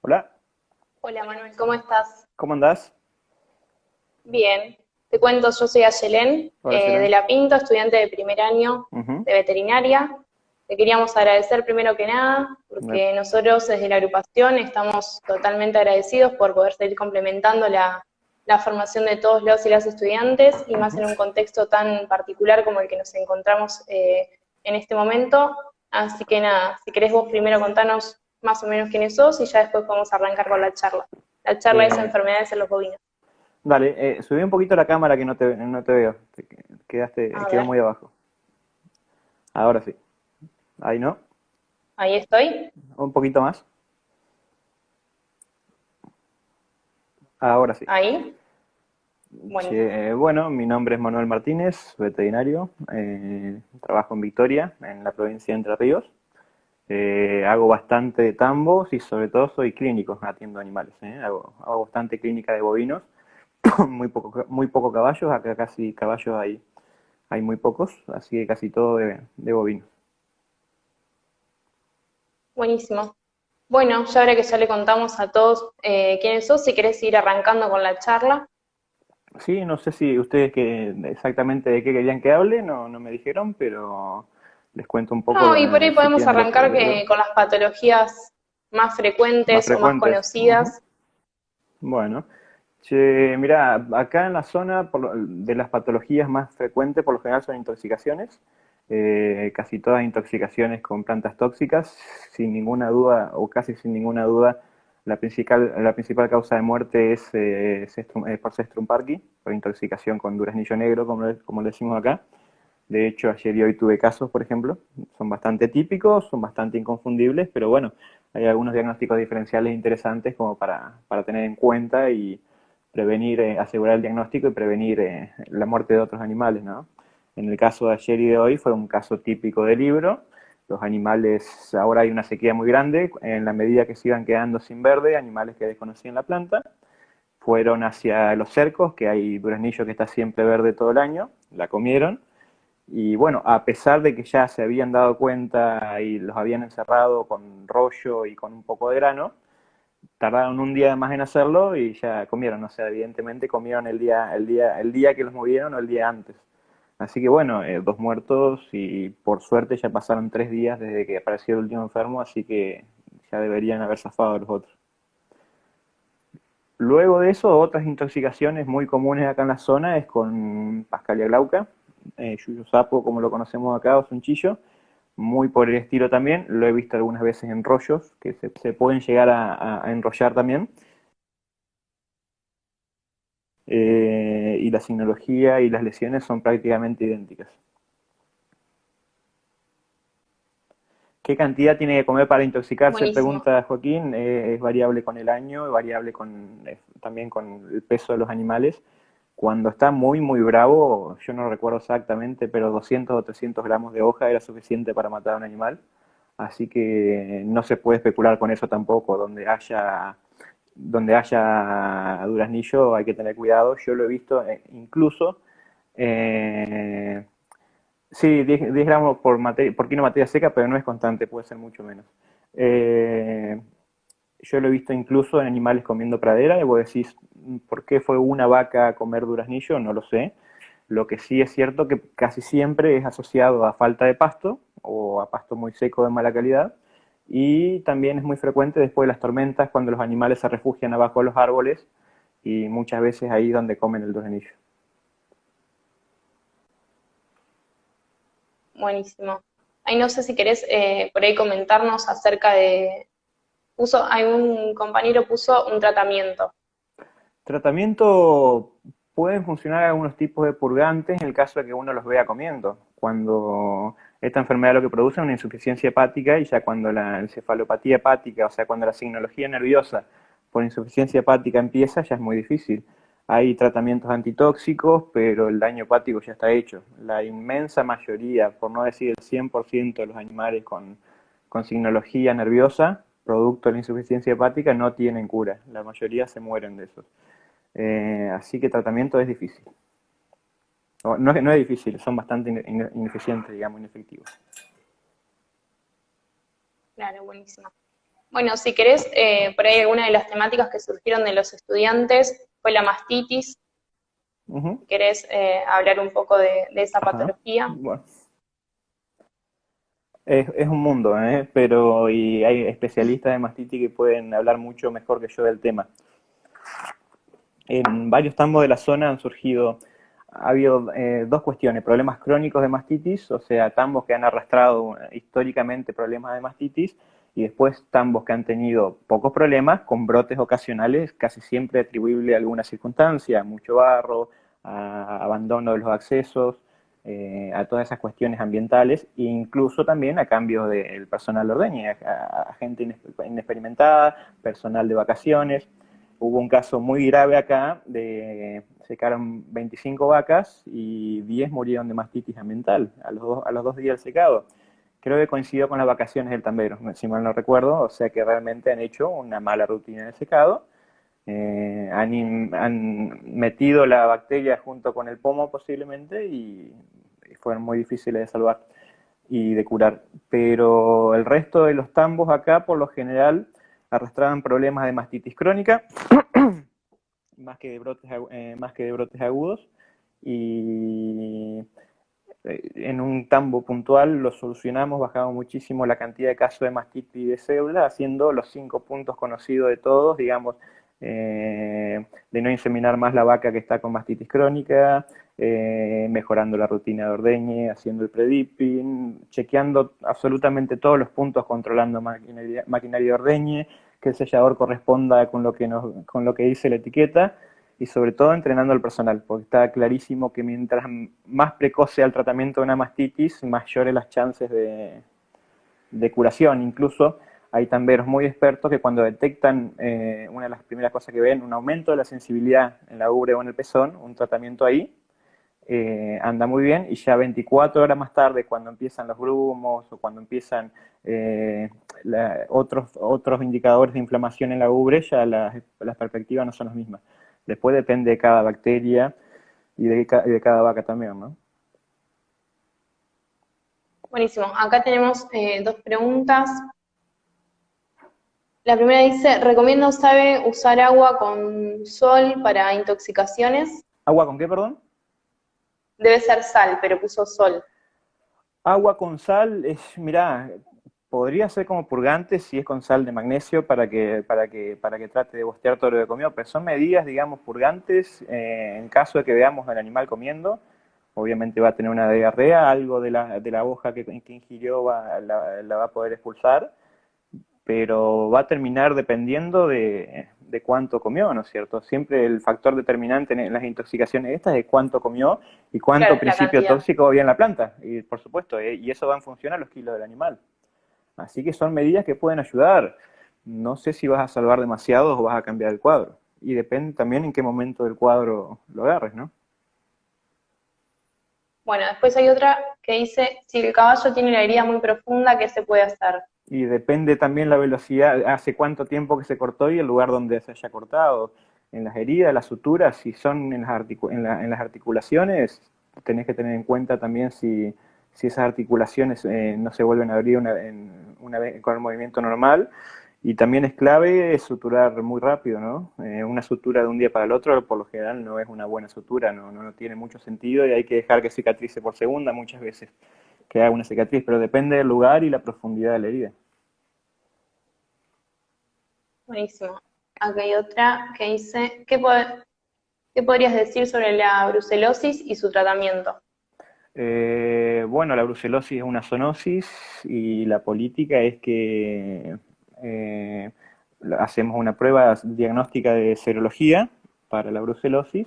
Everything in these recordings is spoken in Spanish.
Hola, Hola Manuel, ¿cómo estás? ¿cómo andás? Bien. Te cuento, yo soy Ayelén, Hola, de Selen. La Pinto, estudiante de primer año Ujú. de veterinaria. Te queríamos agradecer primero que nada, Me- porque nosotros desde la agrupación estamos totalmente agradecidos por poder seguir complementando la formación de todos los y las estudiantes, y más ujú. en un contexto tan particular como el que nos encontramos en este momento. Así que nada, si querés vos primero contanos más o menos quiénes sos y ya después podemos arrancar con la charla. La charla es Eh, enfermedades en los bovinos. Dale, subí un poquito la cámara que no te veo. A Quedó ver, muy abajo. Ahora sí. Ahí no. ahí estoy. Un poquito más. Ahora sí. Ahí. Buenísimo. Che, bueno, mi nombre es Manuel Martínez, veterinario. Trabajo en Victoria, en la provincia de Entre Ríos. Hago bastante de tambos y sobre todo soy clínico, atiendo animales. Hago bastante clínica de bovinos. Muy poco caballos, acá casi caballos hay muy pocos, así que casi todo de bovinos. Buenísimo. Bueno, ya ahora que ya le contamos a todos quiénes sos, si querés ir arrancando con la charla. Sí, no sé si ustedes exactamente de qué querían que hable, no me dijeron, pero les cuento un poco No, y por ahí si podemos quieren arrancar de lo con las patologías más más frecuentes o más frecuentes. Ujú. conocidas. Bueno, che, mira, acá en la zona de las patologías más frecuentes por lo general son intoxicaciones, casi todas intoxicaciones con plantas tóxicas, sin ninguna duda o casi sin ninguna duda, la principal causa de muerte es por Cestrum parki, por intoxicación con duraznillo negro, como le decimos acá. De hecho, ayer y hoy tuve casos, por ejemplo, son bastante típicos, son bastante inconfundibles, pero bueno, hay algunos diagnósticos diferenciales interesantes como para tener en cuenta y prevenir, asegurar el diagnóstico y prevenir la muerte de otros animales, ¿no? En el caso de ayer y de hoy fue un caso típico de libro. Los animales, ahora hay una sequía muy grande, en la medida que sigan quedando sin verde, animales que desconocían la planta, fueron hacia los cercos, que hay duraznillo que está siempre verde todo el año, la comieron, y bueno, a pesar de que ya se habían dado cuenta y los habían encerrado con rollo y con un poco de grano, tardaron un día más en hacerlo y ya comieron. O sea, evidentemente comieron el día que los movieron o el día antes. Así que bueno, dos muertos y por suerte ya pasaron 3 días desde que apareció el último enfermo, así que ya deberían haber zafado los otros. Luego de eso, otras intoxicaciones muy comunes acá en la zona es con Pascalia glauca, yuyo sapo como lo conocemos acá, o sunchillo, muy por el estilo también, lo he visto algunas veces en rollos, que se pueden llegar a enrollar también, y la signología y las lesiones son prácticamente idénticas. ¿Qué cantidad tiene que comer para intoxicarse? Buenísimo. Pregunta Joaquín. Es variable con el año, es variable también con el peso de los animales. Cuando está muy bravo, yo no recuerdo exactamente, pero 200 o 300 gramos de hoja era suficiente para matar a un animal. Así que no se puede especular con eso tampoco. Donde haya duraznillo hay que tener cuidado. Yo lo he visto incluso, eh, sí, 10 gramos por kilo de materia seca, pero no es constante, puede ser mucho menos. Eh, yo lo he visto incluso en animales comiendo pradera, y vos decís, ¿por qué fue una vaca a comer duraznillo? No lo sé. Lo que sí es cierto que casi siempre es asociado a falta de pasto o a pasto muy seco de mala calidad. Y también es muy frecuente después de las tormentas cuando los animales se refugian abajo de los árboles y muchas veces ahí donde comen el duraznillo. Buenísimo. Ahí no sé si querés por ahí comentarnos acerca de... hay un compañero puso un tratamiento. Tratamiento pueden funcionar algunos tipos de purgantes en el caso de que uno los vea comiendo. Cuando esta enfermedad lo que produce es una insuficiencia hepática y ya cuando la encefalopatía hepática, o sea, cuando la signología nerviosa por insuficiencia hepática empieza, ya es muy difícil. Hay tratamientos antitóxicos, pero el daño hepático ya está hecho. La inmensa mayoría, por no decir el 100% de los animales con signología nerviosa, producto de la insuficiencia hepática, no tienen cura. La mayoría se mueren de eso. Así que tratamiento es difícil. No es difícil, son bastante ineficientes, digamos, inefectivos. Claro, buenísimo. Bueno, si querés, por ahí alguna de las temáticas que surgieron de los estudiantes fue la mastitis. Ujú. Si querés hablar un poco de esa Ajá. patología. Bueno, es un mundo, ¿eh? Pero y hay especialistas de mastitis que pueden hablar mucho mejor que yo del tema. En varios tambos de la zona han surgido, ha habido dos cuestiones, problemas crónicos de mastitis, o sea, tambos que han arrastrado históricamente problemas de mastitis, y después tambos que han tenido pocos problemas, con brotes ocasionales, casi siempre atribuible a alguna circunstancia, mucho barro, a abandono de los accesos, a todas esas cuestiones ambientales, e incluso también a cambios del personal de ordeña, a gente inexperimentada, personal de vacaciones. Hubo un caso muy grave acá, secaron 25 vacas y 10 murieron de mastitis ambiental a los 2 días del secado. Creo que coincidió con las vacaciones del tambero, si mal no recuerdo, o sea que realmente han hecho una mala rutina de secado. Han metido la bacteria junto con el pomo posiblemente y fueron muy difíciles de salvar y de curar. Pero el resto de los tambos acá, por lo general, arrastraban problemas de mastitis crónica, más que de brotes agudos, y en un tambo puntual lo solucionamos, bajamos muchísimo la cantidad de casos de mastitis de célula, haciendo los 5 puntos conocidos de todos, digamos, de no inseminar más la vaca que está con mastitis crónica, mejorando la rutina de ordeñe, haciendo el predipping, chequeando absolutamente todos los puntos, controlando maquinaria de ordeñe, que el sellador corresponda con lo que dice la etiqueta, y sobre todo entrenando al personal, porque está clarísimo que mientras más precoz sea el tratamiento de una mastitis, mayores las chances de curación. Incluso hay tamberos muy expertos que cuando detectan, una de las primeras cosas que ven, un aumento de la sensibilidad en la ubre o en el pezón, un tratamiento ahí, anda muy bien, y ya 24 horas más tarde, cuando empiezan los grumos o cuando empiezan otros indicadores de inflamación en la ubre, ya las perspectivas no son las mismas. Después depende de cada bacteria y de cada vaca también, ¿no? Buenísimo. Acá tenemos dos preguntas. La primera dice, ¿recomienda sabe usar agua con sol para intoxicaciones? ¿Agua con qué, perdón? Debe ser sal, pero puso sol. Agua con sal, mirá, podría ser como purgante si es con sal de magnesio para que trate de bostear todo lo que comió, pero son medidas, digamos, purgantes en caso de que veamos al animal comiendo. Obviamente va a tener una diarrea, algo de la hoja que ingirió la va a poder expulsar, pero va a terminar dependiendo de cuánto comió, ¿no es cierto? Siempre el factor determinante en las intoxicaciones estas es cuánto comió y cuánto Claro, la principio cantidad. tóxico había en la planta, y por supuesto, y eso va en función a los kilos del animal. Así que son medidas que pueden ayudar. No sé si vas a salvar demasiado o vas a cambiar el cuadro. Y depende también en qué momento del cuadro lo agarres, ¿no? Bueno, después hay otra que dice, si el caballo tiene la herida muy profunda, ¿qué se puede hacer? Y depende también la velocidad, hace cuánto tiempo que se cortó y el lugar donde se haya cortado. En las heridas, las suturas, si son en las articulaciones, tenés que tener en cuenta también si esas articulaciones no se vuelven a abrir una vez con el movimiento normal. Y también es clave suturar muy rápido, ¿no? Una sutura de un día para el otro, por lo general, no es una buena sutura, no tiene mucho sentido, y hay que dejar que cicatrice por segunda muchas veces, que haga una cicatriz, pero depende del lugar y la profundidad de la herida. Buenísimo. Acá hay otra que dice, ¿qué podrías decir sobre la brucelosis y su tratamiento? Bueno, la brucelosis es una zoonosis y la política es que eh, hacemos una prueba diagnóstica de serología para la brucelosis,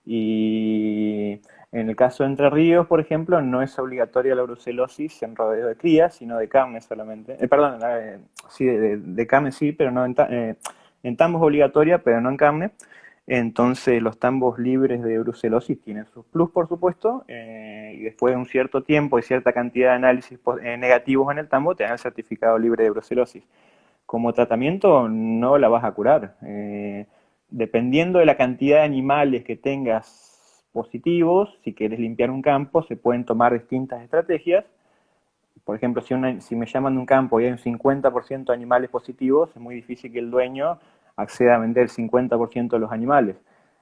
y en el caso de Entre Ríos, por ejemplo, no es obligatoria la brucelosis en rodeo de cría, sino de carne solamente. Perdón, sí, de carne sí, pero no en tambos es obligatoria, pero no en carne. Entonces los tambos libres de brucelosis tienen sus plus, por supuesto, y después de un cierto tiempo y cierta cantidad de análisis negativos en el tambo, te dan el certificado libre de brucelosis. Como tratamiento no la vas a curar. Dependiendo de la cantidad de animales que tengas positivos, si quieres limpiar un campo, se pueden tomar distintas estrategias. Por ejemplo, si me llaman de un campo y hay un 50% de animales positivos, es muy difícil que el dueño acceda a vender el 50% de los animales.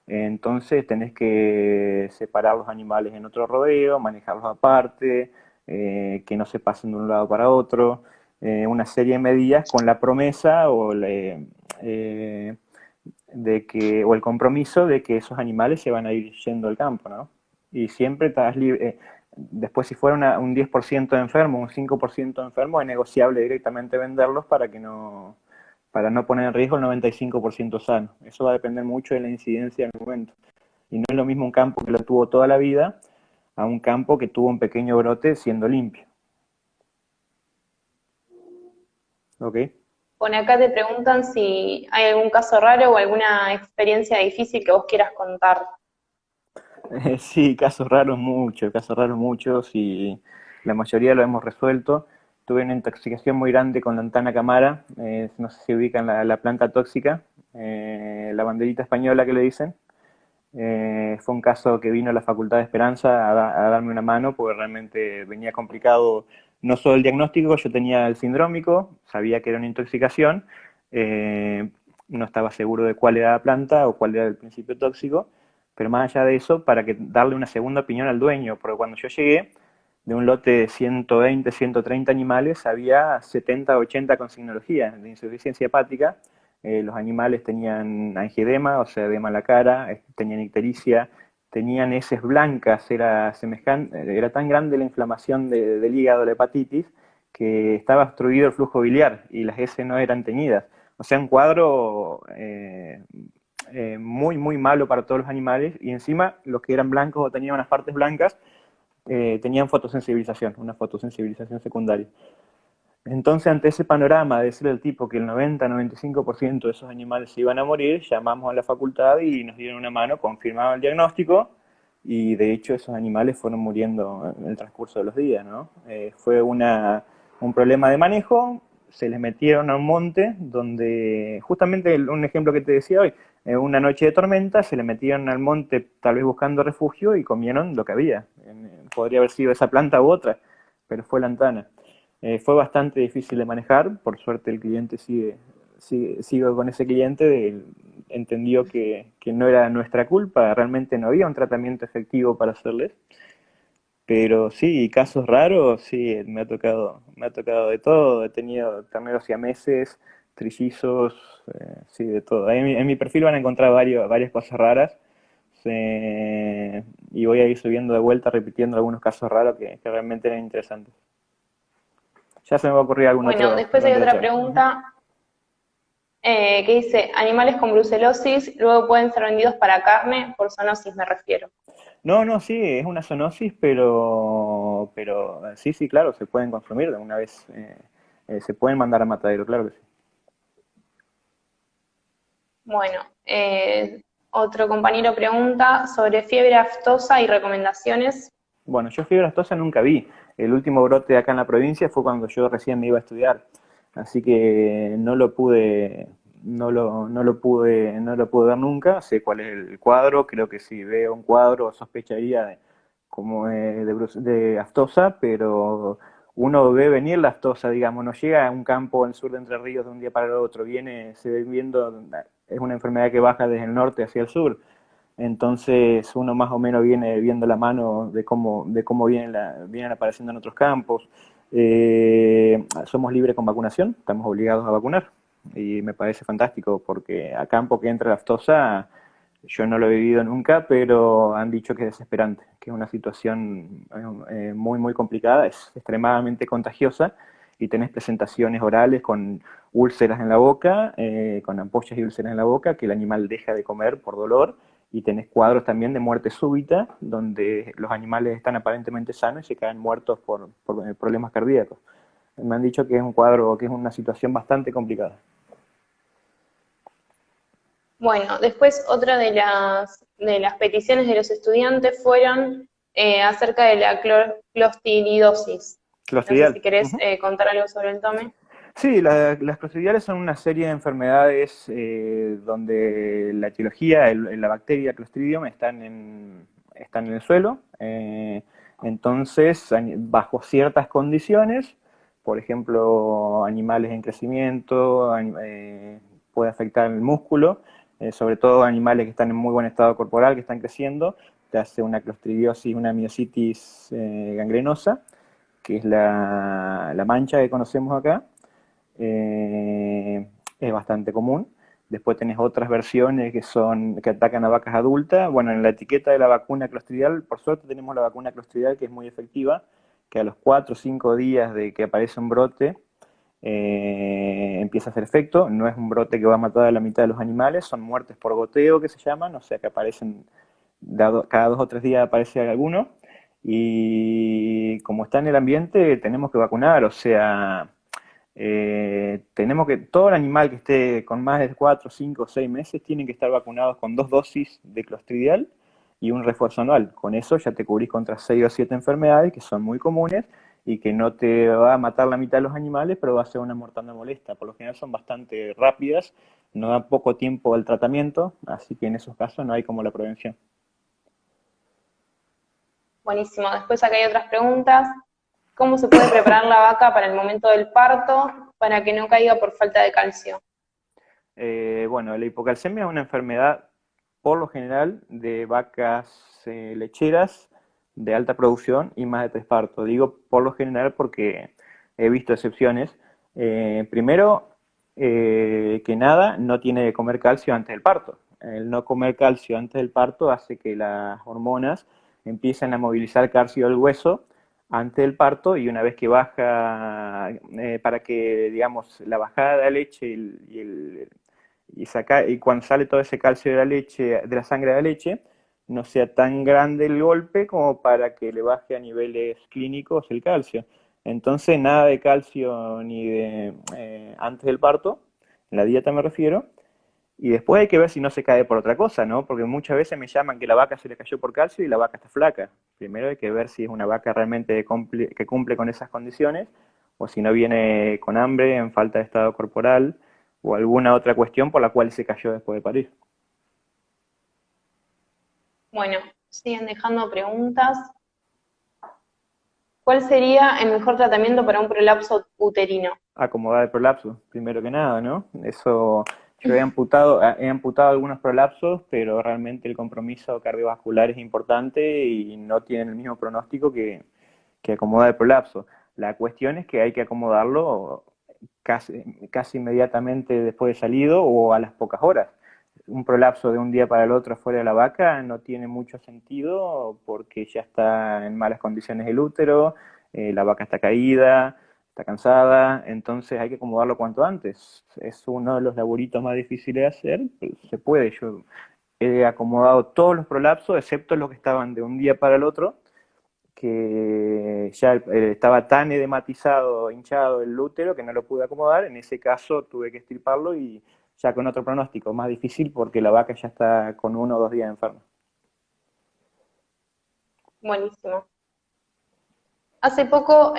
Entonces tenés que separar los animales en otro rodeo, manejarlos aparte, que no se pasen de un lado para otro, una serie de medidas con la promesa o el compromiso de que esos animales se van a ir yendo del campo, ¿no? Y siempre estás libre. Después, si fuera un 10% de enfermo, un 5% de enfermo, es negociable directamente venderlos para no poner en riesgo el 95% sano. Eso va a depender mucho de la incidencia del momento. Y no es lo mismo un campo que lo tuvo toda la vida a un campo que tuvo un pequeño brote siendo limpio. ¿Ok? Bueno, acá te preguntan si hay algún caso raro o alguna experiencia difícil que vos quieras contar. Sí, casos raros muchos y la mayoría lo hemos resuelto. Tuve una intoxicación muy grande con lantana camara, no sé si ubican la planta tóxica, la banderita española que le dicen. Fue un caso que vino a la Facultad de Esperanza a darme una mano porque realmente venía complicado no solo el diagnóstico, yo tenía el sindrómico, sabía que era una intoxicación, eh, no estaba seguro de cuál era la planta o cuál era el principio tóxico, pero más allá de eso, para darle una segunda opinión al dueño, porque cuando yo llegué, de un lote de 120, 130 animales, había 70, 80 con signología de insuficiencia hepática. Los animales tenían angioedema, o sea, edema en la cara, tenían ictericia, tenían heces blancas, era tan grande la inflamación del hígado, la hepatitis, que estaba obstruido el flujo biliar y las heces no eran teñidas. O sea, un cuadro muy, muy malo para todos los animales, y encima los que eran blancos o tenían unas partes blancas tenían fotosensibilización, una fotosensibilización secundaria. Entonces, ante ese panorama de ser el tipo que el 90-95% de esos animales se iban a morir, llamamos a la facultad y nos dieron una mano, confirmaron el diagnóstico y de hecho esos animales fueron muriendo en el transcurso de los días, ¿no? Fue un problema de manejo, se les metieron a un monte donde, justamente un ejemplo que te decía hoy, una noche de tormenta se le metieron al monte tal vez buscando refugio y comieron lo que había. Podría haber sido esa planta u otra, pero fue lantana. Fue bastante difícil de manejar, por suerte el cliente sigo con ese cliente, entendió que no era nuestra culpa, realmente no había un tratamiento efectivo para hacerles, pero sí, casos raros, sí, me ha tocado de todo, he tenido terneros siameses, trillizos, sí, de todo. En mi perfil van a encontrar varias cosas raras, y voy a ir subiendo de vuelta repitiendo algunos casos raros que realmente eran interesantes. Ya se me va a ocurrir algún Bueno, otro después hay durante la otra charla. pregunta que dice, animales con brucelosis luego pueden ser vendidos para carne, por zoonosis me refiero. No, no, sí, es una zoonosis, pero sí, sí, claro, se pueden consumir de una vez, se pueden mandar a matadero, claro que sí. Bueno, otro compañero pregunta sobre fiebre aftosa y recomendaciones. Bueno, yo fiebre aftosa nunca vi. El último brote acá en la provincia fue cuando yo recién me iba a estudiar, así que no lo pude ver nunca. Sé cuál es el cuadro, creo que si veo un cuadro sospecharía de aftosa, pero uno ve venir la aftosa, digamos, no llega a un campo en el sur de Entre Ríos de un día para el otro, se ve viendo, es una enfermedad que baja desde el norte hacia el sur. Entonces uno más o menos viene viendo la mano de cómo vienen apareciendo en otros campos. Somos libres con vacunación, estamos obligados a vacunar y me parece fantástico porque a campo que entra la aftosa yo no lo he vivido nunca, pero han dicho que es desesperante, que es una situación muy, muy complicada, es extremadamente contagiosa y tenés presentaciones orales con úlceras en la boca, con ampollas y úlceras en la boca, que el animal deja de comer por dolor, y tenés cuadros también de muerte súbita, donde los animales están aparentemente sanos y se caen muertos por problemas cardíacos. Me han dicho que es un cuadro, que es una situación bastante complicada. Bueno, después otra de las peticiones de los estudiantes fueron acerca de la clostridiosis. No sé si Clostridial. querés Ujú. contar algo sobre el tome. Sí, las clostridiales son una serie de enfermedades donde la etiología, la bacteria Clostridium están en el suelo. Entonces, bajo ciertas condiciones, por ejemplo, animales en crecimiento, puede afectar el músculo, sobre todo animales que están en muy buen estado corporal, que están creciendo, te hace una clostridiosis, una miositis gangrenosa, que es la mancha que conocemos acá. Es bastante común. Después tenés otras versiones que atacan a vacas adultas. Bueno, en la etiqueta de la vacuna clostridial, por suerte tenemos la vacuna clostridial que es muy efectiva, que a los 4 o 5 días de que aparece un brote empieza a hacer efecto. No es un brote que va a matar a la mitad de los animales, son muertes por goteo que se llaman, o sea que aparecen, cada 2 o 3 días aparece alguno. Y como está en el ambiente, tenemos que vacunar, o sea, tenemos que, todo el animal que esté con más de 4, 5, 6 meses tienen que estar vacunados con 2 dosis de clostridial y un refuerzo anual. Con eso ya te cubrís contra 6 o 7 enfermedades que son muy comunes y que no te va a matar la mitad de los animales, pero va a ser una mortandad molesta. Por lo general son bastante rápidas, no dan poco tiempo al tratamiento, así que en esos casos no hay como la prevención. Buenísimo. Después acá hay otras preguntas. ¿Cómo se puede preparar la vaca para el momento del parto para que no caiga por falta de calcio? Bueno, la hipocalcemia es una enfermedad, por lo general, de vacas lecheras de alta producción y más de 3 partos. Digo por lo general porque he visto excepciones. Primero, que nada, no tiene que comer calcio antes del parto. El no comer calcio antes del parto hace que las hormonas empiecen a movilizar calcio del hueso antes del parto, y una vez que baja, para que, digamos, la bajada de la leche y cuando sale todo ese calcio de la leche, de la sangre de la leche, no sea tan grande el golpe como para que le baje a niveles clínicos el calcio. Entonces, nada de calcio ni de antes del parto, en la dieta me refiero, y después hay que ver si no se cae por otra cosa, ¿no? Porque muchas veces me llaman que la vaca se le cayó por calcio y la vaca está flaca. Primero hay que ver si es una vaca realmente que cumple con esas condiciones, o si no viene con hambre, en falta de estado corporal, o alguna otra cuestión por la cual se cayó después de parir. Bueno, siguen dejando preguntas. ¿Cuál sería el mejor tratamiento para un prolapso uterino? Acomodar el prolapso, primero que nada, ¿no? Eso, yo he amputado algunos prolapsos, pero realmente el compromiso cardiovascular es importante y no tienen el mismo pronóstico que acomodar el prolapso. La cuestión es que hay que acomodarlo casi inmediatamente después de salido o a las pocas horas. Un prolapso de un día para el otro fuera de la vaca no tiene mucho sentido porque ya está en malas condiciones el útero, la vaca está caída, está cansada, entonces hay que acomodarlo cuanto antes. Es uno de los laburitos más difíciles de hacer, pero se puede. Yo he acomodado todos los prolapsos, excepto los que estaban de un día para el otro, que ya estaba tan edematizado, hinchado el útero que no lo pude acomodar. En ese caso tuve que extirparlo y ya con otro pronóstico más difícil porque la vaca ya está con 1 o 2 días enferma. Buenísimo. Hace poco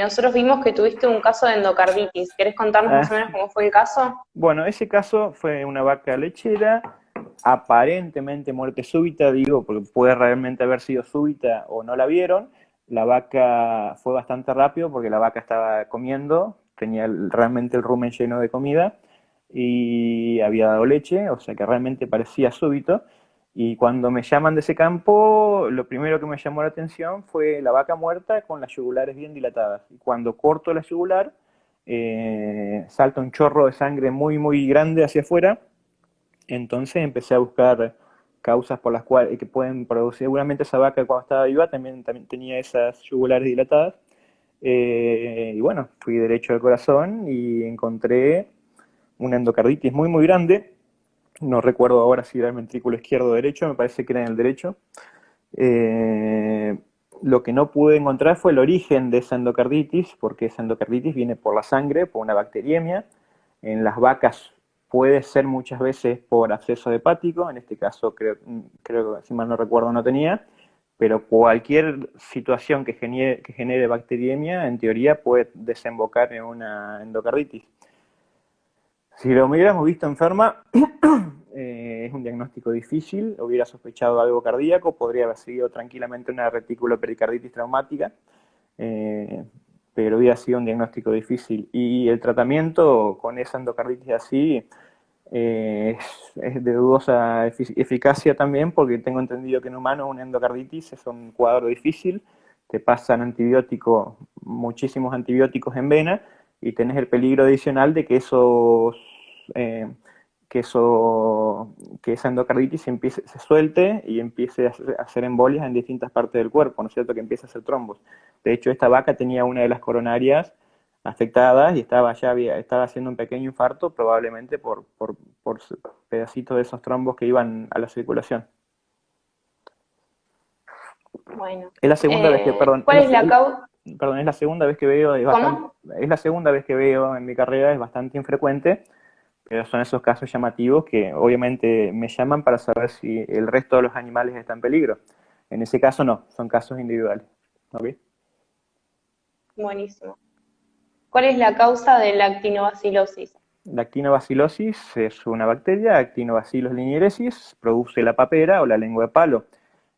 nosotros vimos que tuviste un caso de endocarditis. ¿Querés contarnos más o Ah, menos cómo fue el caso? bueno, ese caso fue una vaca lechera, aparentemente muerte súbita, digo, porque puede realmente haber sido súbita o no la vieron. La vaca fue bastante rápido porque la vaca estaba comiendo, tenía realmente el rumen lleno de comida y había dado leche, o sea que realmente parecía súbito. Y cuando me llaman de ese campo, lo primero que me llamó la atención fue la vaca muerta con las yugulares bien dilatadas. Y cuando corto la yugular, salta un chorro de sangre muy, muy grande hacia afuera. Entonces empecé a buscar causas por las cuales que pueden producir. Seguramente esa vaca cuando estaba viva también tenía esas yugulares dilatadas. Y bueno, fui derecho al corazón y encontré una endocarditis muy, muy grande. No recuerdo ahora si era el ventrículo izquierdo o derecho, me parece que era en el derecho. Eh, lo que no pude encontrar fue el origen de esa endocarditis, porque esa endocarditis viene por la sangre, por una bacteriemia. En las vacas puede ser muchas veces por absceso hepático, en este caso creo que si mal no recuerdo no tenía, pero cualquier situación que genere bacteriemia, en teoría puede desembocar en una endocarditis. Si lo hubiéramos visto enferma, es un diagnóstico difícil, hubiera sospechado algo cardíaco, podría haber sido tranquilamente una reticulopericarditis traumática, pero hubiera sido un diagnóstico difícil. Y el tratamiento con esa endocarditis así es de dudosa eficacia también, porque tengo entendido que en humanos una endocarditis es un cuadro difícil, te pasan antibióticos, muchísimos antibióticos en vena, y tenés el peligro adicional de que eh, que esa endocarditis se suelte y empiece a hacer embolias en distintas partes del cuerpo, ¿no es cierto? Que empiece a hacer trombos. De hecho, esta vaca tenía una de las coronarias afectadas y estaba haciendo un pequeño infarto, probablemente por pedacitos de esos trombos que iban a la circulación. Bueno. Es la segunda vez que, perdón, ¿Cuál es la causa? perdón, es la segunda vez que veo, ¿Cómo? es la segunda vez que veo en mi carrera, es bastante infrecuente, pero son esos casos llamativos que obviamente me llaman para saber si el resto de los animales está en peligro. En ese caso no, son casos individuales. ¿Okay? Buenísimo. ¿Cuál es la causa de la actinobacilosis? La actinobacilosis es una bacteria, Actinobacillus linieresis, produce la papera o la lengua de palo.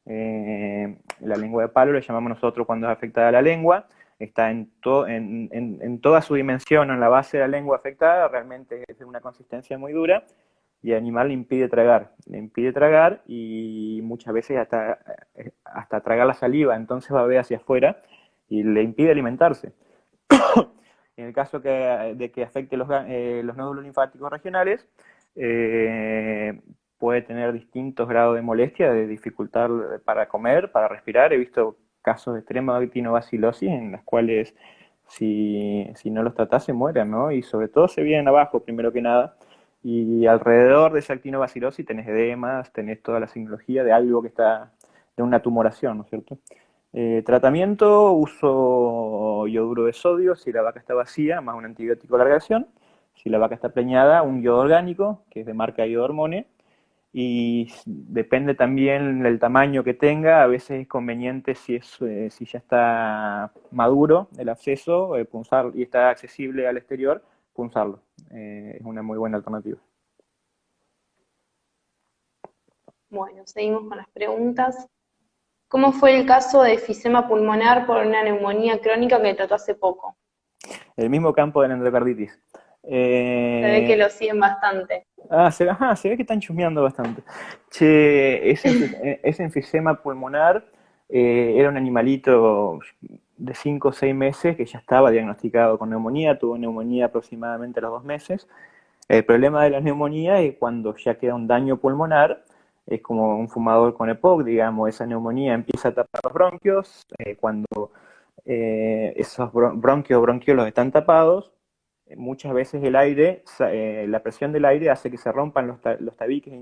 La lengua de palo le llamamos nosotros cuando es afectada la lengua, está en toda su dimensión en la base de la lengua afectada, realmente es de una consistencia muy dura, y el animal le impide tragar y muchas veces hasta tragar la saliva, entonces va a ver hacia afuera y le impide alimentarse. En el caso de que afecte los nódulos linfáticos regionales, puede tener distintos grados de molestia, de dificultad para comer, para respirar. He visto casos de extrema actinobacilosis en las cuales si no los tratás se mueren, ¿no? Y sobre todo se vienen abajo, primero que nada. Y alrededor de esa actinobacilosis tenés edemas, tenés toda la sinología de algo que está, de una tumoración, ¿no es cierto? Tratamiento, uso yoduro de sodio si la vaca está vacía, más un antibiótico de larga acción. Si la vaca está preñada, un yodo orgánico, que es de marca Iodormone. Y depende también del tamaño que tenga, a veces es conveniente si ya está maduro el absceso, punzar, y está accesible al exterior, punzarlo. Es una muy buena alternativa. Bueno, seguimos con las preguntas. ¿Cómo fue el caso de efisema pulmonar por una neumonía crónica que trató hace poco? El mismo campo de la endocarditis. Se ve que lo siguen bastante. Se ve que están chusmeando bastante. Che, ese enfisema pulmonar era un animalito de 5 o 6 meses que ya estaba diagnosticado con neumonía, tuvo neumonía aproximadamente a los 2 meses. El problema de la neumonía es cuando ya queda un daño pulmonar, es como un fumador con EPOC, digamos, esa neumonía empieza a tapar los bronquios, cuando esos bronquios o bronquiolos están tapados, muchas veces la presión del aire hace que se rompan los tabiques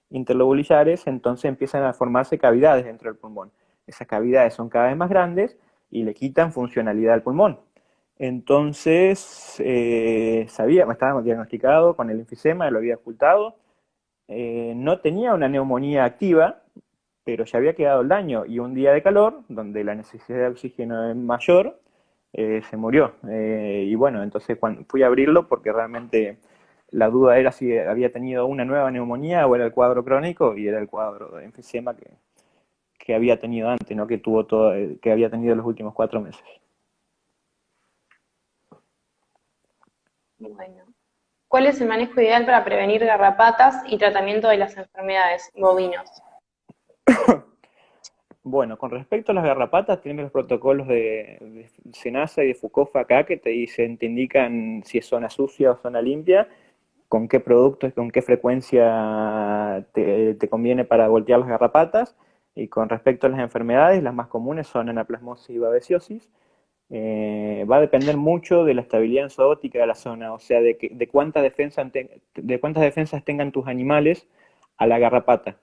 interlobulares, entonces empiezan a formarse cavidades dentro del pulmón. Esas cavidades son cada vez más grandes y le quitan funcionalidad al pulmón. Entonces, estaba diagnosticado con el enfisema, lo había ocultado, no tenía una neumonía activa, pero ya había quedado el daño, y un día de calor, donde la necesidad de oxígeno es mayor, se murió. Y bueno, entonces cuando fui a abrirlo, porque realmente la duda era si había tenido una nueva neumonía o era el cuadro crónico, y era el cuadro de enfisema que había tenido antes, ¿no? Que había tenido los últimos 4 meses. Bueno. ¿Cuál es el manejo ideal para prevenir garrapatas y tratamiento de las enfermedades bovinos? Bueno, con respecto a las garrapatas, tienen los protocolos de SENASA y de FUCOFA acá que te indican si es zona sucia o zona limpia, con qué productos y con qué frecuencia te conviene para voltear las garrapatas. Y con respecto a las enfermedades, las más comunes son anaplasmosis y babesiosis. Va a depender mucho de la estabilidad enzootica de la zona, o sea, de cuántas defensas tengan tus animales a la garrapata.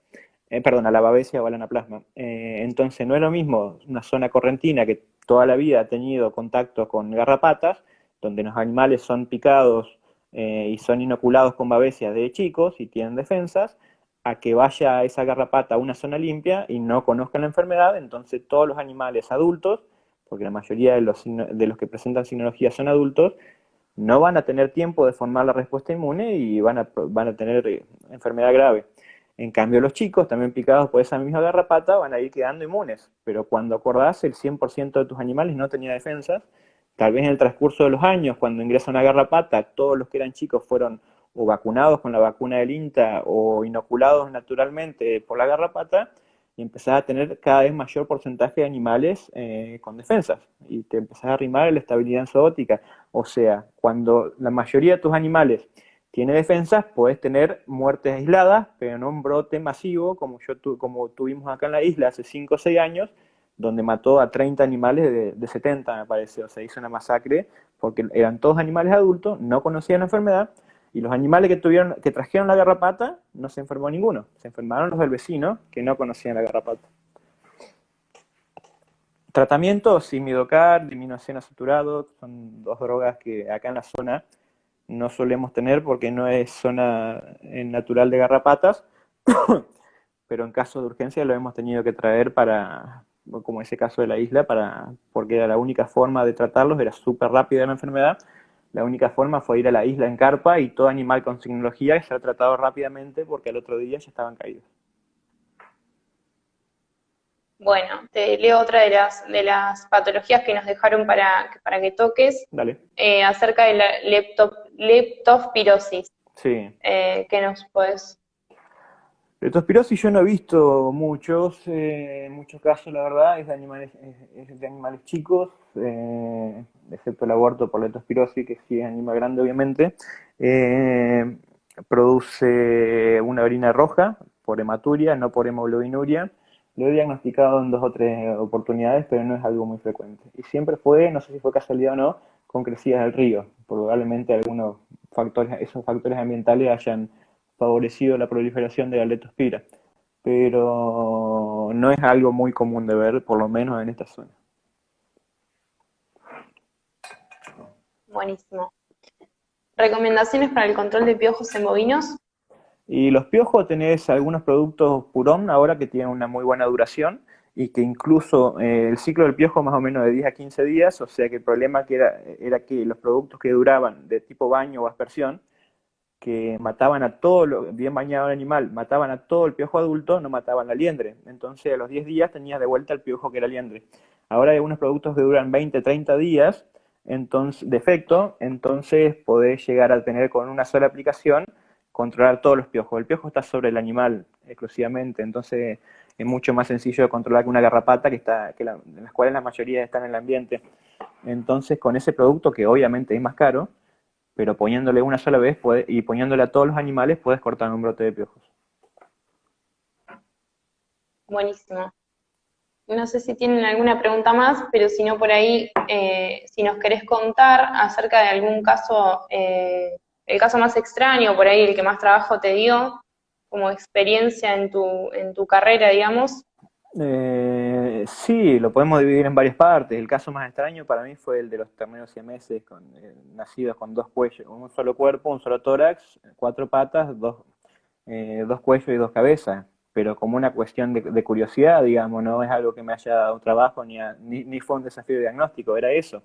Perdón, a la babesia o al anaplasma. Entonces, no es lo mismo una zona correntina que toda la vida ha tenido contacto con garrapatas, donde los animales son picados y son inoculados con babesia de chicos y tienen defensas, a que vaya esa garrapata a una zona limpia y no conozcan la enfermedad. Entonces todos los animales adultos, porque la mayoría de los que presentan sinología son adultos, no van a tener tiempo de formar la respuesta inmune y van a tener enfermedad grave. En cambio, los chicos, también picados por esa misma garrapata, van a ir quedando inmunes. Pero cuando acordás, el 100% de tus animales no tenía defensas. Tal vez en el transcurso de los años, cuando ingresa una garrapata, todos los que eran chicos fueron o vacunados con la vacuna del INTA o inoculados naturalmente por la garrapata, y empezás a tener cada vez mayor porcentaje de animales con defensas. Y te empezás a arrimar la estabilidad zoótica. O sea, cuando la mayoría de tus animales tiene defensas, puedes tener muertes aisladas, pero no un brote masivo como tuvimos acá en la isla hace 5 o 6 años, donde mató a 30 animales de 70, me parece. O sea, hizo una masacre porque eran todos animales adultos, no conocían la enfermedad, y los animales que trajeron la garrapata no se enfermó ninguno. Se enfermaron los del vecino que no conocían la garrapata. Tratamiento, Simidocar, diminoceno saturado, son 2 drogas que acá en la zona no solemos tener porque no es zona natural de garrapatas, pero en caso de urgencia lo hemos tenido que traer como ese caso de la isla, porque era la única forma de tratarlos, era súper rápida la enfermedad. La única forma fue ir a la isla en carpa y todo animal con signología se ha tratado rápidamente porque al otro día ya estaban caídos. Bueno, te leo otra de las patologías que nos dejaron para que toques, Dale. acerca de la leptospirosis. Sí. ¿Qué nos puedes? Leptospirosis yo no he visto muchos casos, la verdad, es de animales chicos, excepto el aborto por leptospirosis, que sí es animal grande, obviamente. Produce una orina roja por hematuria, no por hemoglobinuria. Lo he diagnosticado en 2 o 3 oportunidades, pero no es algo muy frecuente. Y siempre fue, no sé si fue casualidad o no, con crecidas del río. Probablemente esos factores ambientales hayan favorecido la proliferación de la leptospira, pero no es algo muy común de ver, por lo menos en esta zona. Buenísimo. ¿Recomendaciones para el control de piojos en bovinos? Y los piojos tenés algunos productos Purón ahora que tienen una muy buena duración y que incluso el ciclo del piojo más o menos de 10 a 15 días, o sea que el problema era que los productos que duraban de tipo baño o aspersión, que mataban a bien bañado el animal, mataban a todo el piojo adulto, no mataban la liendre. Entonces a los 10 días tenías de vuelta el piojo que era liendre. Ahora hay algunos productos que duran 20, 30 días de efecto, entonces podés llegar a tener con una sola aplicación controlar todos los piojos. El piojo está sobre el animal exclusivamente, entonces es mucho más sencillo de controlar que una garrapata en las cuales la mayoría están en el ambiente. Entonces con ese producto, que obviamente es más caro, pero poniéndole una sola vez y poniéndole a todos los animales puedes cortar un brote de piojos. Buenísimo. No sé si tienen alguna pregunta más, pero si no por ahí, si nos querés contar acerca de algún caso, el caso más extraño, por ahí el que más trabajo te dio, como experiencia en tu carrera, digamos. Sí, lo podemos dividir en varias partes. El caso más extraño para mí fue el de los terneros siameses nacidos con 2 cuellos, un solo cuerpo, un solo tórax, 4 patas, 2 cuellos y 2 cabezas. Pero como una cuestión de curiosidad, digamos, no es algo que me haya dado trabajo ni fue un desafío diagnóstico, era eso.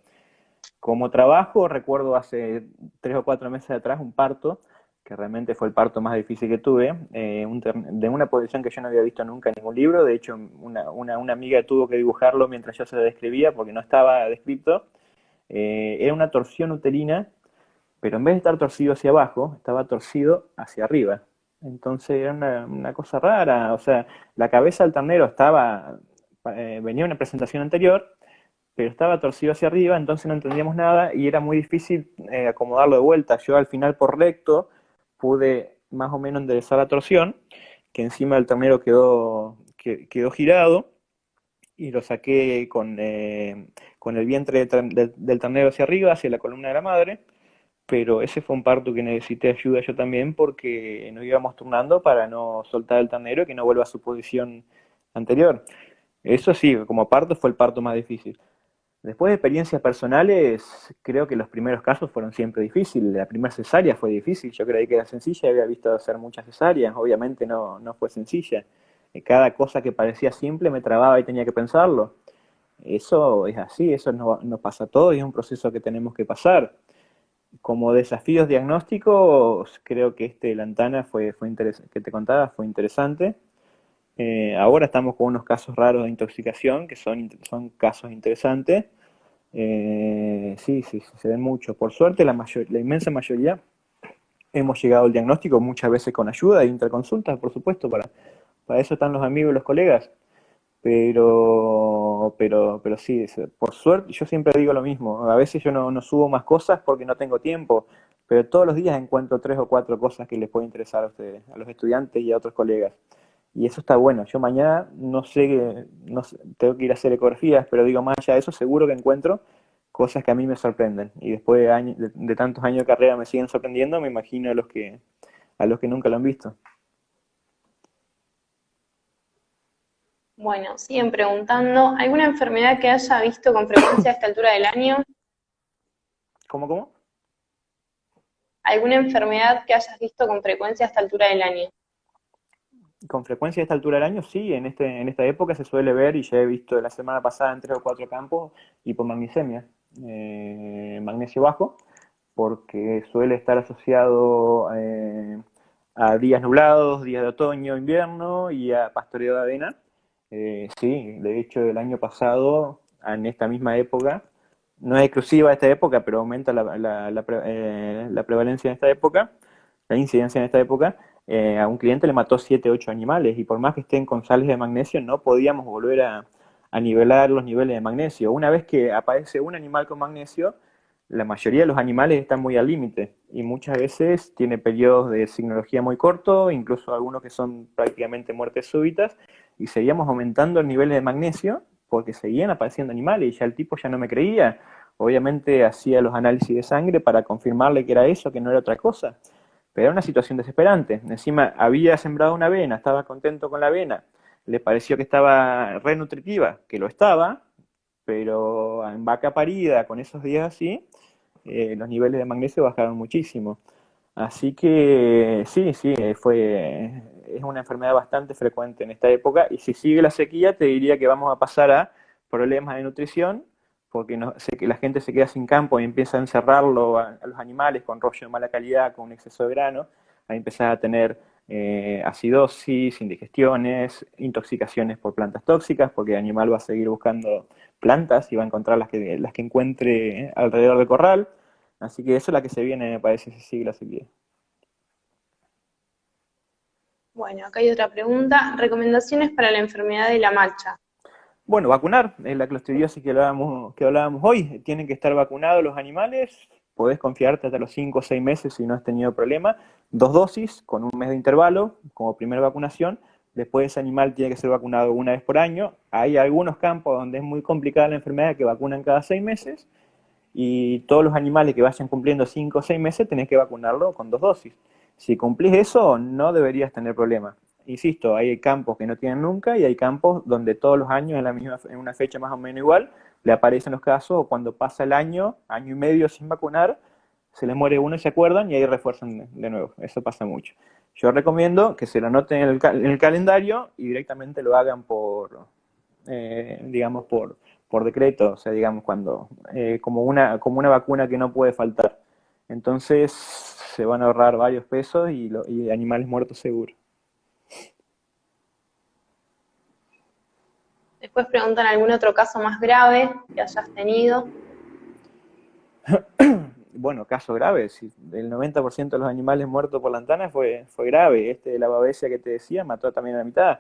Como trabajo, recuerdo hace 3 o 4 meses atrás un parto, que realmente fue el parto más difícil que tuve, de una posición que yo no había visto nunca en ningún libro. De hecho, una amiga tuvo que dibujarlo mientras yo se lo describía porque no estaba descrito. Era una torsión uterina, pero en vez de estar torcido hacia abajo, estaba torcido hacia arriba. Entonces era una cosa rara. O sea, la cabeza del ternero venía una presentación anterior, pero estaba torcido hacia arriba, entonces no entendíamos nada y era muy difícil acomodarlo de vuelta. Yo al final por recto pude más o menos enderezar la torsión, que encima del ternero quedó girado, y lo saqué con el vientre del ternero hacia arriba, hacia la columna de la madre, pero ese fue un parto que necesité ayuda yo también porque nos íbamos turnando para no soltar el ternero y que no vuelva a su posición anterior. Eso sí, como parto fue el parto más difícil. Después de experiencias personales, creo que los primeros casos fueron siempre difíciles. La primera cesárea fue difícil, yo creí que era sencilla, había visto hacer muchas cesáreas, obviamente no fue sencilla. Cada cosa que parecía simple me trababa y tenía que pensarlo. Eso es así, eso nos pasa a todos y es un proceso que tenemos que pasar. como desafíos diagnósticos, creo que este de Lantana fue que te contaba, fue interesante. Ahora estamos con unos casos raros de intoxicación, que son casos interesantes. Sí, sí, sí, se ven muchos. Por suerte, la inmensa mayoría hemos llegado al diagnóstico muchas veces con ayuda de interconsultas, por supuesto, para eso están los amigos y los colegas. Pero sí, por suerte, yo siempre digo lo mismo. A veces yo no subo más cosas porque no tengo tiempo, pero todos los días encuentro 3 o 4 cosas que les puede interesar a ustedes, a los estudiantes y a otros colegas. Y eso está bueno. Yo mañana no sé, tengo que ir a hacer ecografías, pero digo, más allá de eso, seguro que encuentro cosas que a mí me sorprenden. Y después de tantos años de carrera me siguen sorprendiendo, me imagino a los que nunca lo han visto. Bueno, siguen preguntando, ¿alguna enfermedad que haya visto con frecuencia a esta altura del año? ¿Cómo, cómo? ¿Alguna enfermedad que hayas visto con frecuencia a esta altura del año? Con frecuencia a esta altura del año, sí, en esta época se suele ver, y ya he visto la semana pasada en 3 o 4 campos, hipomagnesemia, magnesio bajo, porque suele estar asociado a días nublados, días de otoño, invierno y a pastoreo de avena. Sí, de hecho el año pasado, en esta misma época, no es exclusiva de esta época, pero aumenta la prevalencia en esta época, la incidencia en esta época. A un cliente le mató 7 8 animales, y por más que estén con sales de magnesio, no podíamos volver a nivelar los niveles de magnesio. Una vez que aparece un animal con magnesio, la mayoría de los animales están muy al límite, y muchas veces tiene periodos de signología muy cortos, incluso algunos que son prácticamente muertes súbitas, y seguíamos aumentando el nivel de magnesio porque seguían apareciendo animales y ya el tipo ya no me creía. Obviamente hacía los análisis de sangre para confirmarle que era eso, que no era otra cosa. Pero era una situación desesperante. Encima había sembrado una avena, estaba contento con la avena, le pareció que estaba re nutritiva, que lo estaba, pero en vaca parida, con esos días así, los niveles de magnesio bajaron muchísimo. Así que sí, sí, es una enfermedad bastante frecuente en esta época, y si sigue la sequía te diría que vamos a pasar a problemas de nutrición, porque no, sé que la gente se queda sin campo y empieza a encerrarlo a los animales con rollo de mala calidad, con un exceso de grano, ahí empezás a tener acidosis, indigestiones, intoxicaciones por plantas tóxicas, porque el animal va a seguir buscando plantas y va a encontrar las que encuentre alrededor del corral. Así que eso es la que se viene, me parece, si sigue la sequía. Bueno, acá hay otra pregunta. Recomendaciones para la enfermedad de la marcha. Bueno, vacunar, la clostridiosis que hablábamos hoy, tienen que estar vacunados los animales, podés confiarte hasta los 5 o 6 meses si no has tenido problema, 2 dosis con un mes de intervalo como primera vacunación, después ese animal tiene que ser vacunado una vez por año. Hay algunos campos donde es muy complicada la enfermedad que vacunan cada 6 meses, y todos los animales que vayan cumpliendo 5 o 6 meses tenés que vacunarlo con 2 dosis. Si cumplís eso, no deberías tener problema. Insisto, hay campos que no tienen nunca, y hay campos donde todos los años, en una fecha más o menos igual, le aparecen los casos, o cuando pasa el año, año y medio sin vacunar, se les muere uno y se acuerdan y ahí refuerzan de nuevo. Eso pasa mucho. Yo recomiendo que se lo anoten en el calendario y directamente lo hagan digamos, por decreto, o sea, digamos, como una vacuna que no puede faltar. Entonces se van a ahorrar varios pesos y animales muertos seguros. Después preguntan algún otro caso más grave que hayas tenido. Bueno, caso grave, si el 90% de los animales muertos por lantana fue grave. Este de la babesia que te decía mató también a la mitad.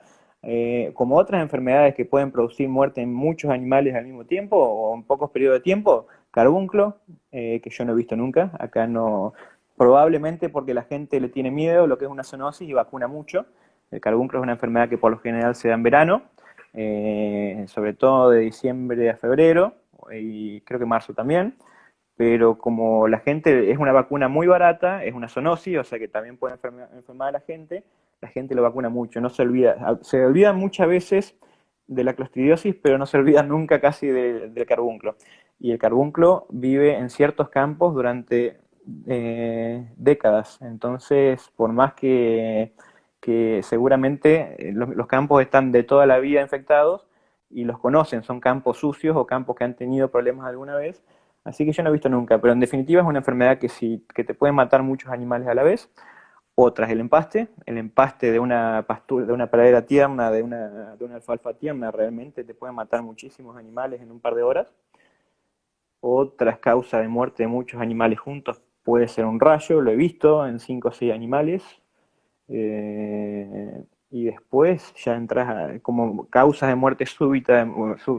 Como otras enfermedades que pueden producir muerte en muchos animales al mismo tiempo o en pocos periodos de tiempo, carbunclo, que yo no he visto nunca, acá no, probablemente porque la gente le tiene miedo a lo que es una zoonosis y vacuna mucho. El carbunclo es una enfermedad que por lo general se da en verano, sobre todo de diciembre a febrero, y creo que marzo también. Pero como la gente es una vacuna muy barata, es una zoonosis, o sea que también puede enfermar a la gente lo vacuna mucho, no se olvida. Se olvidan muchas veces de la clostridiosis, pero no se olvidan nunca casi del carbunclo. Y el carbunclo vive en ciertos campos durante décadas. Entonces, por más que seguramente los campos están de toda la vida infectados y los conocen, son campos sucios o campos que han tenido problemas alguna vez, Así que yo no he visto nunca, pero en definitiva es una enfermedad que, sí, que te puede matar muchos animales a la vez. Otra es el empaste de una pastura, de una pradera tierna, de una alfalfa tierna, realmente te puede matar muchísimos animales en un par de horas. Otras causas de muerte de muchos animales juntos puede ser un rayo, lo he visto en 5 o 6 animales. Y después ya entras como causas de muerte súbita,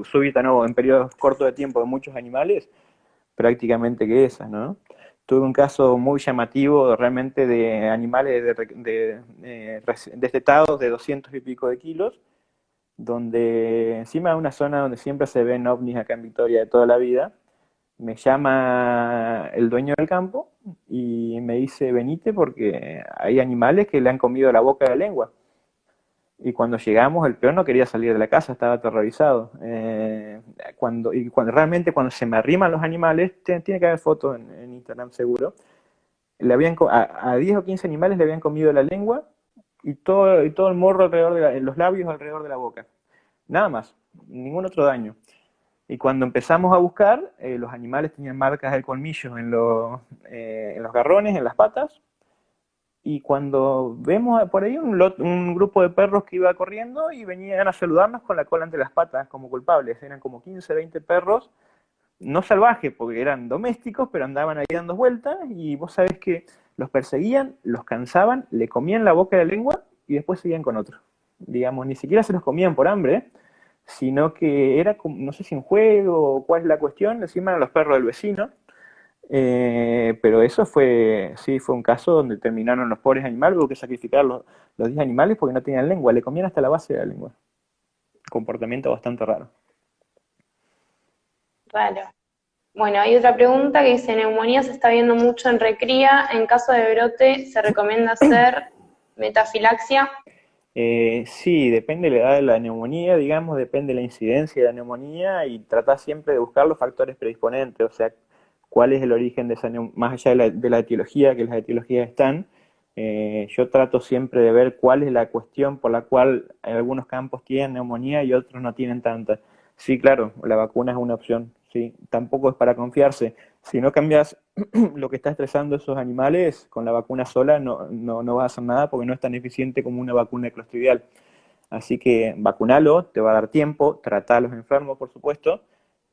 súbita no, en periodos cortos de tiempo de muchos animales, prácticamente que esas, ¿no? Tuve un caso muy llamativo realmente de animales destetados de 200 y pico de kilos, donde encima de una zona donde siempre se ven ovnis acá en Victoria de toda la vida, me llama el dueño del campo y me dice, venite porque hay animales que le han comido la boca de la lengua. Y cuando llegamos, el peón no quería salir de la casa, estaba aterrorizado. Realmente cuando se me arriman los animales, tiene que haber fotos en Instagram seguro, a 10 o 15 animales le habían comido la lengua y todo el morro alrededor los labios alrededor de la boca. Nada más, ningún otro daño. Y cuando empezamos a buscar, los animales tenían marcas de colmillos en los garrones, en las patas, y cuando vemos por ahí un grupo de perros que iba corriendo y venían a saludarnos con la cola entre las patas como culpables, eran como 15, 20 perros, no salvajes porque eran domésticos, pero andaban ahí dando vueltas y vos sabés que los perseguían, los cansaban, le comían la boca y la lengua y después seguían con otro. Digamos, ni siquiera se los comían por hambre, sino que era, no sé si un juego o cuál es la cuestión, encima eran los perros del vecino, pero eso fue, sí, fue un caso donde terminaron los pobres animales, hubo que sacrificar los 10 animales porque no tenían lengua, le comían hasta la base de la lengua. Comportamiento bastante raro. Raro. Bueno, hay otra pregunta que dice, neumonía se está viendo mucho en recría, en caso de brote, ¿se recomienda hacer metafilaxia? Sí, depende de la edad de la neumonía, digamos, depende de la incidencia de la neumonía y trata siempre de buscar los factores predisponentes, o sea, cuál es el origen de esa neumonía, más allá de la etiología, que las etiologías están, yo trato siempre de ver cuál es la cuestión por la cual algunos campos tienen neumonía y otros no tienen tanta. Sí, claro, la vacuna es una opción, sí, tampoco es para confiarse. Si no cambias lo que está estresando a esos animales, con la vacuna sola no va a hacer nada porque no es tan eficiente como una vacuna clostridial. Así que vacunalo, te va a dar tiempo, trata a los enfermos, por supuesto,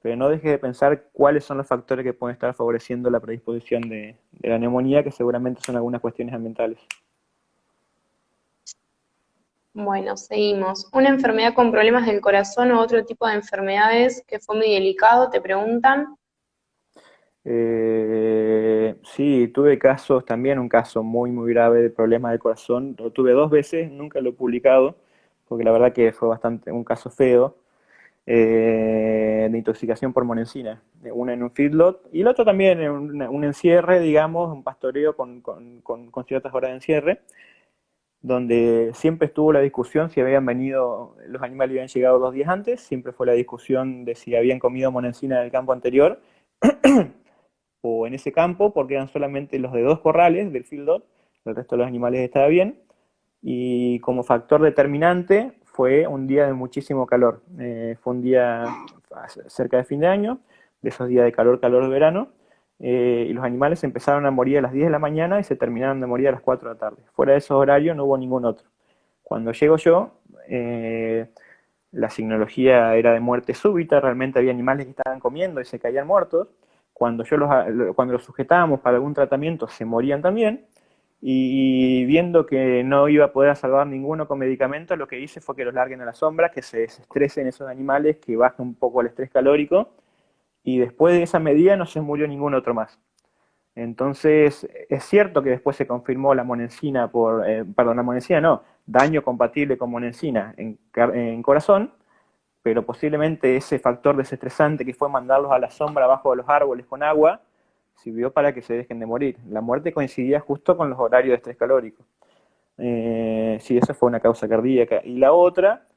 pero no dejes de pensar cuáles son los factores que pueden estar favoreciendo la predisposición de la neumonía, que seguramente son algunas cuestiones ambientales. Bueno, seguimos. ¿Una enfermedad con problemas del corazón o otro tipo de enfermedades que fue muy delicado? Te preguntan. Sí, tuve casos, también un caso muy grave de problemas del corazón. Lo tuve 2 veces, nunca lo he publicado, porque la verdad que fue bastante un caso feo, de intoxicación por monensina. Una en un feedlot y el otro también en un encierre, digamos, un pastoreo con ciertas horas de encierre, donde siempre estuvo la discusión si habían venido, los animales habían llegado 2 días antes, siempre fue la discusión de si habían comido monensina en el campo anterior o en ese campo, porque eran solamente los de 2 corrales del feedlot, el resto de los animales estaba bien, y como factor determinante fue un día de muchísimo calor. Fue un día cerca de fin de año, de esos días de calor de verano, y los animales empezaron a morir a las 10 de la mañana y se terminaron de morir a las 4 de la tarde. Fuera de esos horarios no hubo ningún otro. Cuando llego yo, la signología era de muerte súbita, realmente había animales que estaban comiendo y se caían muertos. Cuando los sujetábamos para algún tratamiento se morían también. Y viendo que no iba a poder salvar ninguno con medicamentos, lo que hice fue que los larguen a la sombra, que se desestresen esos animales, que baje un poco el estrés calórico. Y después de esa medida no se murió ningún otro más. Entonces, es cierto que después se confirmó la monensina perdón, la monensina no, daño compatible con monensina en corazón, pero posiblemente ese factor desestresante que fue mandarlos a la sombra abajo de los árboles con agua, sirvió para que se dejen de morir. La muerte coincidía justo con los horarios de estrés calórico. Sí, esa fue una causa cardíaca. Y la otra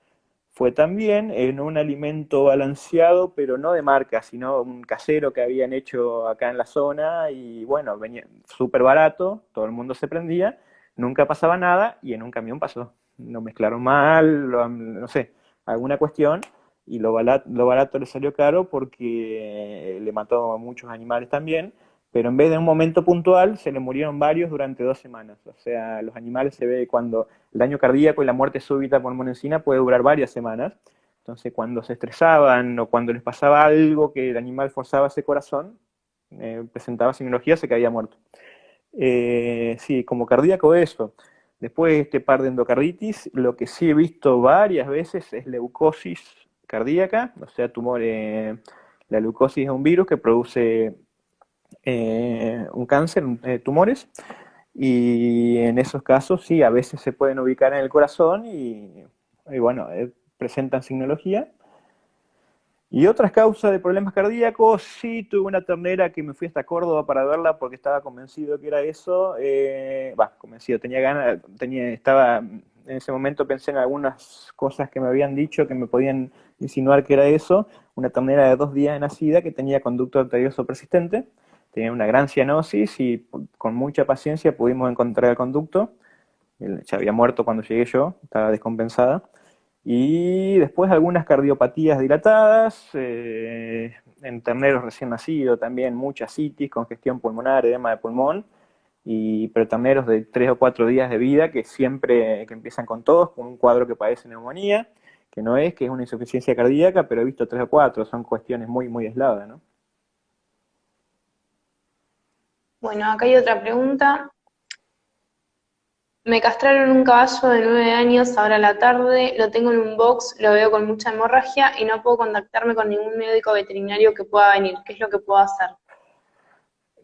fue también en un alimento balanceado, pero no de marca, sino un casero que habían hecho acá en la zona y bueno, venía súper barato, todo el mundo se prendía, nunca pasaba nada y en un camión pasó. Lo mezclaron mal, no sé, alguna cuestión y lo barato le salió caro porque le mató a muchos animales también, pero en vez de un momento puntual, se le murieron varios durante 2 semanas. O sea, los animales se ve cuando el daño cardíaco y la muerte súbita por monencina puede durar varias semanas. Entonces, cuando se estresaban o cuando les pasaba algo que el animal forzaba ese corazón, presentaba semiología, se caía muerto. Sí, como cardíaco eso. Después este par de endocarditis, lo que sí he visto varias veces es leucosis cardíaca, o sea, tumores. La leucosis es un virus que produce un cáncer, tumores, y en esos casos sí, a veces se pueden ubicar en el corazón y bueno, presentan signología. Y otras causas de problemas cardíacos, sí, tuve una ternera que me fui hasta Córdoba para verla porque estaba convencido que era eso. Convencido, tenía ganas, en ese momento pensé en algunas cosas que me habían dicho que me podían insinuar que era eso. Una ternera de 2 días de nacida que tenía conducto arterioso persistente, tenía una gran cianosis y con mucha paciencia pudimos encontrar el conducto. Ya había muerto cuando llegué yo, estaba descompensada. Y después algunas cardiopatías dilatadas, en terneros recién nacidos también mucha citis, congestión pulmonar, edema de pulmón, pero terneros de 3 o 4 días de vida que siempre que empiezan con todos, con un cuadro que padece neumonía, que es una insuficiencia cardíaca, pero he visto 3 o 4, son cuestiones muy, muy aisladas, ¿no? Bueno, acá hay otra pregunta. Me castraron un caballo de 9 años ahora a la tarde, lo tengo en un box, lo veo con mucha hemorragia y no puedo contactarme con ningún médico veterinario que pueda venir. ¿Qué es lo que puedo hacer?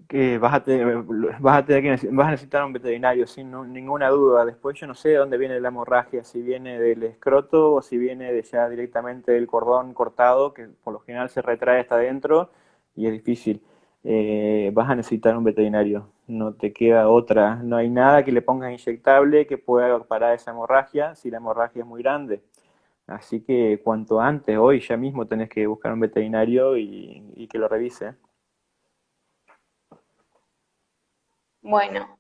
Que vas a necesitar un veterinario sin ninguna duda. Después yo no sé de dónde viene la hemorragia, si viene del escroto o si viene de ya directamente del cordón cortado, que por lo general se retrae hasta adentro y es difícil. Vas a necesitar un veterinario, no te queda otra. No hay nada que le pongas inyectable que pueda parar esa hemorragia si la hemorragia es muy grande. Así que cuanto antes, hoy ya mismo tenés que buscar un veterinario y que lo revise. Bueno,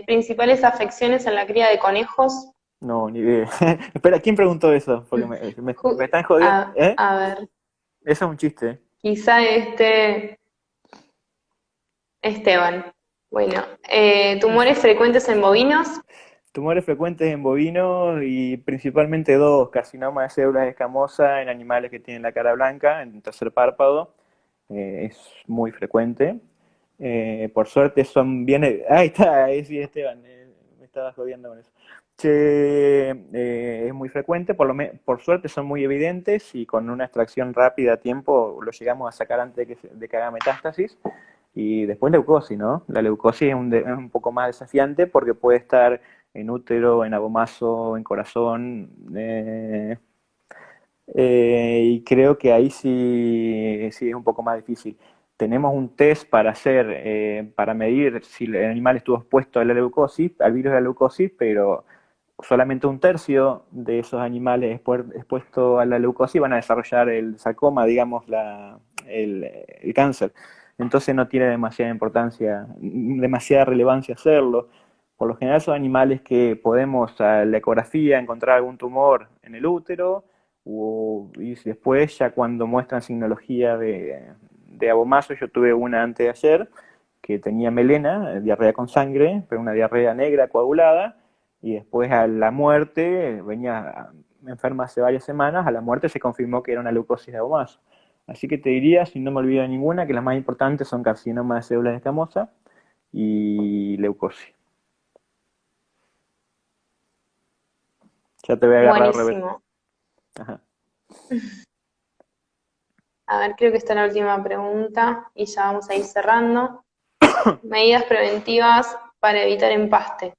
principales afecciones en la cría de conejos. No, ni idea. Espera, ¿quién preguntó eso? Porque me están jodiendo. ¿Eh? A ver, Eso es un chiste. quizá Esteban. Bueno, tumores frecuentes en bovinos. Tumores frecuentes en bovinos y principalmente dos: carcinoma de células escamosas en animales que tienen la cara blanca, en el tercer párpado. Es muy frecuente. Por suerte son bien. Ahí está, ahí sí, Esteban. Me estaba jodiendo con eso. Es muy frecuente, por suerte son muy evidentes y con una extracción rápida a tiempo lo llegamos a sacar antes de que haga metástasis. Y después leucosis, ¿no? La leucosis es un poco más desafiante porque puede estar en útero, en abomaso, en corazón, y creo que ahí sí, sí es un poco más difícil. Tenemos un test para hacer, para medir si el animal estuvo expuesto a la leucosis, al virus de la leucosis, pero solamente un tercio de esos animales expuestos a la leucosis van a desarrollar el sarcoma, digamos, el cáncer. Entonces no tiene demasiada importancia, demasiada relevancia hacerlo. Por lo general son animales que podemos a la ecografía encontrar algún tumor en el útero, y después ya cuando muestran signología de abomaso. Yo tuve una antes de ayer que tenía melena, diarrea con sangre, pero una diarrea negra coagulada, y después a la muerte, venía enferma hace varias semanas, a la muerte se confirmó que era una leucosis de abomaso. Así que te diría, si no me olvido de ninguna, que las más importantes son carcinoma de células escamosas y leucosis. Ya te voy a agarrar revés. Buenísimo. Ajá. A ver, creo que está la última pregunta y ya vamos a ir cerrando. Medidas preventivas para evitar empaste.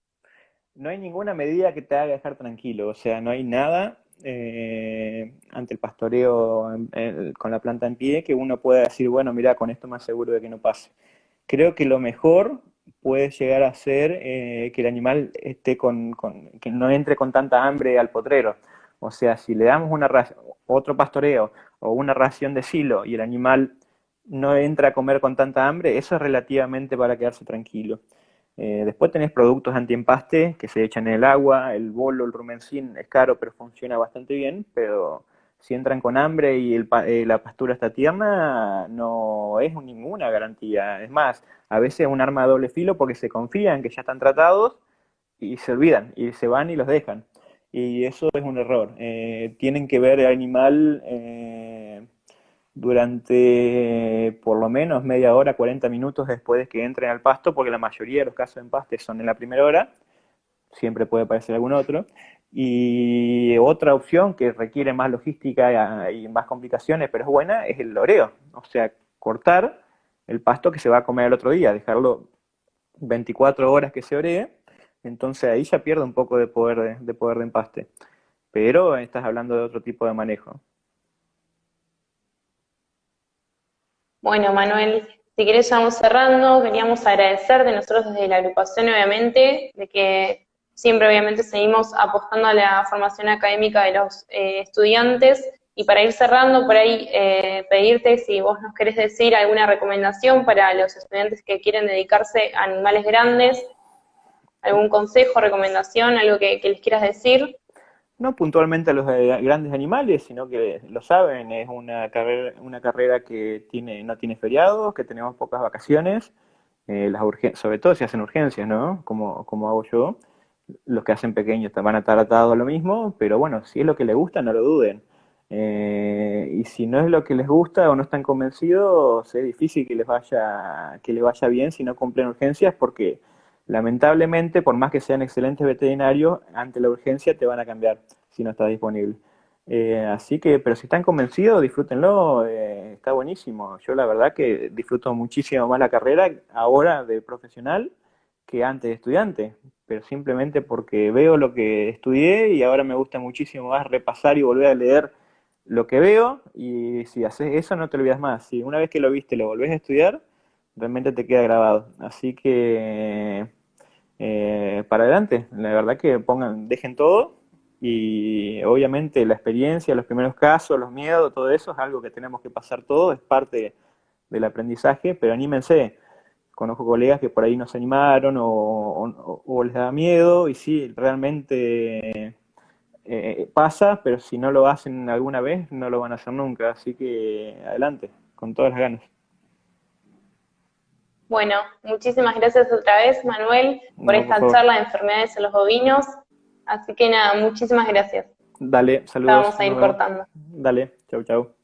No hay ninguna medida que te haga dejar tranquilo, o sea, no hay nada ante el pastoreo con la planta en pie que uno pueda decir, bueno, mira, con esto me aseguro de que no pase. Creo que lo mejor puede llegar a ser que el animal esté que no entre con tanta hambre al potrero. O sea, si le damos otro pastoreo o una ración de silo y el animal no entra a comer con tanta hambre, eso es relativamente para quedarse tranquilo. Después tenés productos antiempaste que se echan en el agua, el bolo, el rumencín es caro pero funciona bastante bien, pero si entran con hambre y la pastura está tierna, no es ninguna garantía. Es más, a veces es un arma de doble filo porque se confían que ya están tratados y se olvidan, y se van y los dejan. Y eso es un error. Tienen que ver el animal durante por lo menos media hora, 40 minutos después de que entren al pasto, porque la mayoría de los casos de empaste son en la primera hora, siempre puede aparecer algún otro. Y otra opción que requiere más logística y más complicaciones, pero es buena, es el loreo. O sea, cortar el pasto que se va a comer el otro día, dejarlo 24 horas que se oree, entonces ahí ya pierde un poco de poder de empaste. Pero estás hablando de otro tipo de manejo. Bueno, Manuel, si querés ya vamos cerrando, queríamos agradecerte nosotros desde la agrupación, obviamente, de que siempre obviamente seguimos apostando a la formación académica de los estudiantes, y para ir cerrando, por ahí pedirte si vos nos querés decir alguna recomendación para los estudiantes que quieren dedicarse a animales grandes, algún consejo, recomendación, algo que les quieras decir. No puntualmente a los grandes animales, sino que lo saben, es una carrera que no tiene feriados, que tenemos pocas vacaciones, sobre todo si hacen urgencias, ¿no? Como hago yo. Los que hacen pequeños van a estar atados a lo mismo, pero bueno, si es lo que les gusta, no lo duden. Y si no es lo que les gusta o no están convencidos, es difícil que les vaya bien si no cumplen urgencias, porque lamentablemente, por más que sean excelentes veterinarios, ante la urgencia te van a cambiar si no está disponible. Así que, pero si están convencidos, disfrútenlo, está buenísimo. Yo la verdad que disfruto muchísimo más la carrera ahora de profesional que antes de estudiante, pero simplemente porque veo lo que estudié y ahora me gusta muchísimo más repasar y volver a leer lo que veo, y si haces eso no te olvidas más. Si una vez que lo viste lo volvés a estudiar, realmente te queda grabado. Así que para adelante, la verdad que dejen todo, y obviamente la experiencia, los primeros casos, los miedos, todo eso es algo que tenemos que pasar todo, es parte del aprendizaje, pero anímense. Conozco colegas que por ahí no se animaron o les da miedo, y sí, realmente pasa, pero si no lo hacen alguna vez, no lo van a hacer nunca. Así que adelante, con todas las ganas. Bueno, muchísimas gracias otra vez, Manuel, por No, por esta favor. charla de enfermedades en los bovinos. Así que nada, muchísimas gracias. Dale, La saludos, vamos a nos ir vemos. cortando. Dale, chau, chau.